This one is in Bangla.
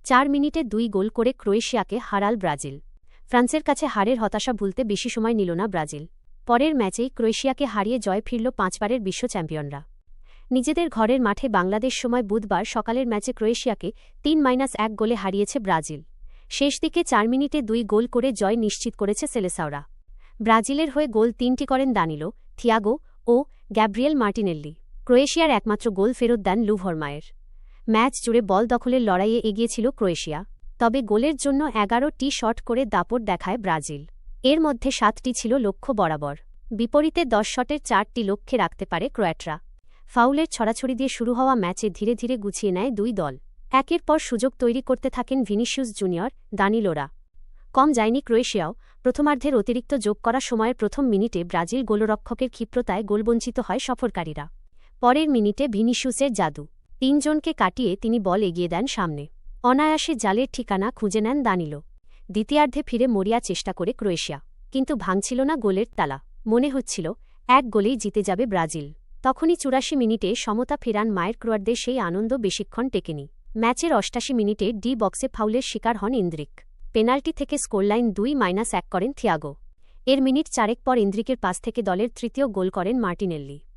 4 মিনিটে 2 গোল করে ক্রোয়েশিয়াকে হারাল ব্রাজিল। ফ্রান্সের কাছে হারের হতাশা ভুলতে বেশি সময় নিল না ব্রাজিল। পরের ম্যাচেই ক্রোয়েশিয়াকে হারিয়ে জয় ফিরল 5বারের বিশ্ব চ্যাম্পিয়নরা। নিজেদের ঘরের মাঠে বাংলাদেশ সময় বুধবার সকালের ম্যাচে ক্রোয়েশিয়াকে 3-1 গোলে হারিয়েছে ব্রাজিল। শেষ দিকে 4 মিনিটে 2 গোল করে জয় নিশ্চিত করেছে সেলেসাওরা। ব্রাজিলের হয়ে গোল 3টি করেন দানিলো, থিয়াগো ও গ্যাব্রিয়েল মার্টিনেল্লি। ক্রোয়েশিয়ার একমাত্র গোল ফেরত দেন লুভরমায়ের। ম্যাচ জুড়ে বল দখলের লড়াইয়ে এগিয়েছিল ক্রোয়েশিয়া, তবে গোলের জন্য 11টি শট করে দাপট দেখায় ব্রাজিল। এর মধ্যে 7টি ছিল লক্ষ্য বরাবর। বিপরীতে 10 শটের 4টি লক্ষ্যে রাখতে পারে ক্রোয়াটরা। ফাউলের ছড়াছড়ি দিয়ে শুরু হওয়া ম্যাচে ধীরে ধীরে গুছিয়ে নেয় দুই দল। একের পর সুযোগ তৈরি করতে থাকেন ভিনিসিয়াস জুনিয়র, দানিলোরা। কম যায়নি ক্রোয়েশিয়াও। প্রথমার্ধের অতিরিক্ত যোগ করা সময়ের প্রথম মিনিটে ব্রাজিল গোলরক্ষকের ক্ষিপ্রতায় গোলবঞ্চিত হয় সফরকারীরা। পরের মিনিটে ভিনিসিয়াসের জাদু। 3 জনকে কাটিয়ে তিনি বল এগিয়ে দেন সামনে। অনায়াসে জালের ঠিকানা খুঁজে নেন দানিলো। দ্বিতীয়ার্ধে ফিরে মরিয়া চেষ্টা করে ক্রোয়েশিয়া, কিন্তু ভাঙছিল না গোলের তালা। মনে হচ্ছিল 1 গোলেই জিতে যাবে ব্রাজিল। তখনই 84 মিনিটে সমতা ফেরান মায়ের ক্রোয়াটদের। সেই আনন্দ বেশিক্ষণ টেকেনি। ম্যাচের 88 মিনিটে ডি বক্সে ফাউলের শিকার হন ইন্দ্রিক। পেনাল্টি থেকে স্কোরলাইন 2-1 করেন থিয়াগো। এর মিনিট 4 পর ইন্দ্রিকের পাস থেকে দলের তৃতীয় গোল করেন মার্টিনেল্লি।